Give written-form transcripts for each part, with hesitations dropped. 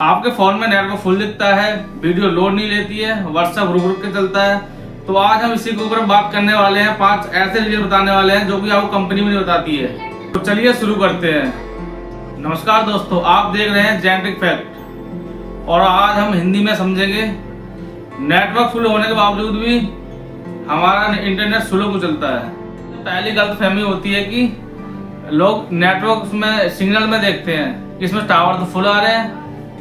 आपके फोन में network full दिखता है, वीडियो लोड नहीं लेती है, व्हाट्सएप रुक रुक के चलता है। तो आज हम इसी के ऊपर बात करने वाले हैं, 5 ऐसे रीजन बताने वाले हैं जो कि आपको कंपनी में नहीं बताती है। तो चलिए शुरू करते हैं। नमस्कार दोस्तों, आप देख रहे हैं जेनेटिक फैक्ट और आज हम हिंदी में समझेंगे नेटवर्क फुल होने के बावजूद भी हमारा इंटरनेट स्लो क्यों चलता है। पहली गलतफहमी होती है कि लोग नेटवर्क में सिग्नल में देखते हैं कि इसमें टावर तो फुल आ रहे हैं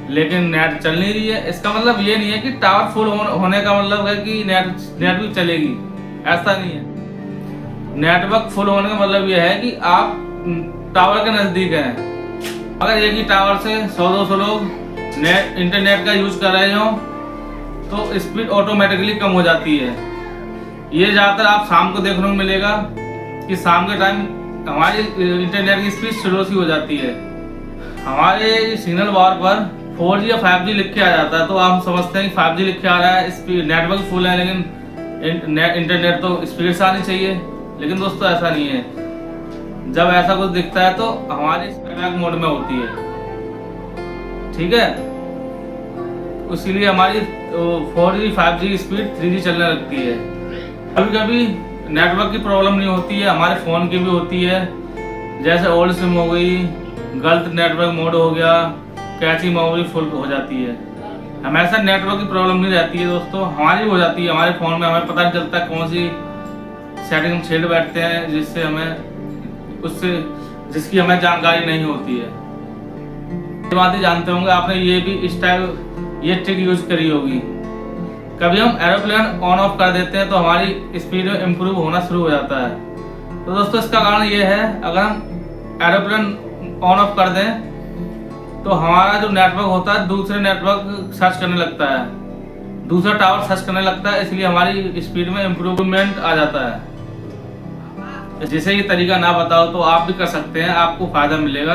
लेकिन नेट चल नहीं रही है। इसका मतलब ये नहीं है कि टावर फुल होने का मतलब है कि नेट भी चलेगी, ऐसा नहीं है। नेटवर्क फुल होने का मतलब ये है कि आप टावर के नज़दीक हैं। अगर एक ही टावर से 100-200 लोग इंटरनेट का यूज कर रहे हो तो स्पीड ऑटोमेटिकली कम हो जाती है। ये ज़्यादातर आप शाम को देखने को मिलेगा कि शाम के टाइम हमारी इंटरनेट की स्पीड स्लो सी हो जाती है। हमारे सिग्नल बार पर 4G या 5G लिख के आ जाता है तो आप समझते हैं कि 5G लिख के आ रहा है, स्पीड नेटवर्क फुल है, लेकिन इंटरनेट तो स्पीड से आनी चाहिए। लेकिन दोस्तों ऐसा नहीं है। जब ऐसा कुछ दिखता है तो हमारी बैक मोड में होती है, ठीक है। इसीलिए हमारी 4G 5G स्पीड 3G चलने लगती है। कभी कभी नेटवर्क की प्रॉब्लम नहीं होती है, हमारे फ़ोन की भी होती है। जैसे ओल्ड सिम हो गई, गलत नेटवर्क मोड हो गया, कैची मेमोरी फुल हो जाती है। हमेशा नेटवर्क की प्रॉब्लम नहीं रहती है दोस्तों, हमारी हो जाती है। हमारे फ़ोन में हमें पता नहीं चलता कौन सी सेटिंग छेड़ बैठते हैं जिसकी हमें जानकारी नहीं होती है। ये बातें जानते होंगे आपने, ये भी इस टाइप ये ट्रिक यूज करी होगी। कभी हम एरोप्लेन ऑन ऑफ कर देते हैं तो हमारी स्पीड इम्प्रूव होना शुरू हो जाता है। तो दोस्तों इसका कारण ये है, अगर हम एरोप्लेन ऑन ऑफ कर दें तो हमारा जो नेटवर्क होता है दूसरे नेटवर्क सर्च करने लगता है, दूसरा टावर सर्च करने लगता है, इसलिए हमारी स्पीड में इम्प्रूवमेंट आ जाता है। जिसे ये तरीका ना बताओ तो आप भी कर सकते हैं, आपको फायदा मिलेगा।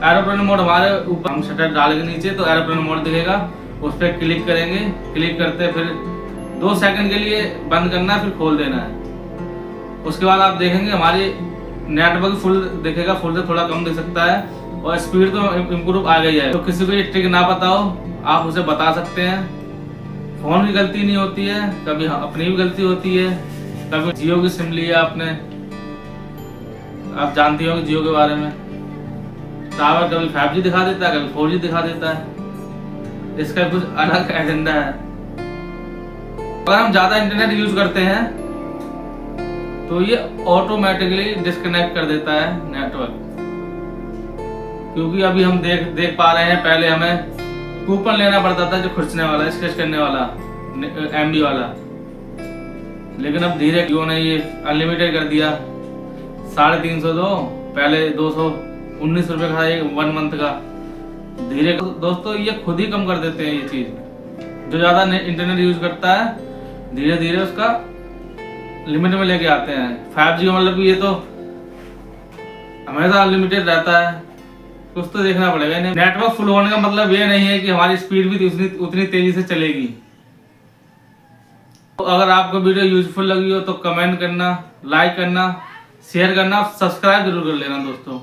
एरोप्लेन मोड हमारे ऊपर, हम शटर डाल के नीचे तो एरोप्लेन मोड दिखेगा, उस पर क्लिक करेंगे। क्लिक करते फिर 2 सेकंड के लिए बंद करना है, फिर खोल देना है। उसके बाद आप देखेंगे हमारी नेटवर्क फुल दिखेगा, फुल से थोड़ा कम दिख सकता है और स्पीड तो इम्प्रूव आ गई है। तो किसी को ये ट्रिक ना बताओ, आप उसे बता सकते हैं। फ़ोन की गलती नहीं होती है, कभी अपनी भी गलती होती है। कभी जियो की सिम ली है आपने, आप जानती होंगे जियो के बारे में। टावर कभी 5G दिखा देता है, कभी 4G दिखा देता है। इसका कुछ अलग एजेंडा है। अगर हम ज़्यादा इंटरनेट यूज करते हैं तो ये ऑटोमेटिकली डिस्कनेक्ट कर देता है नेटवर्क। क्योंकि अभी हम देख पा रहे हैं, पहले हमें कूपन लेना पड़ता था जो खर्चने वाला, स्क्रैच करने वाला, MB वाला। लेकिन अब धीरे जियो ने ये अनलिमिटेड कर दिया। 350 दो, पहले 219 रुपये का एक 1 मंथ का। धीरे दोस्तों ये खुद ही कम कर देते हैं ये चीज़। जो ज़्यादा इंटरनेट यूज करता है धीरे धीरे उसका लिमिट में लेके आते हैं। 5G का मतलब ये तो हमेशा अनलिमिटेड रहता है, कुछ तो देखना पड़ेगा। नेटवर्क फुल होने का मतलब ये नहीं है कि हमारी स्पीड भी उतनी तेजी से चलेगी। तो अगर आपको वीडियो यूजफुल लगी हो तो कमेंट करना, लाइक करना, शेयर करना, सब्सक्राइब जरूर कर लेना दोस्तों।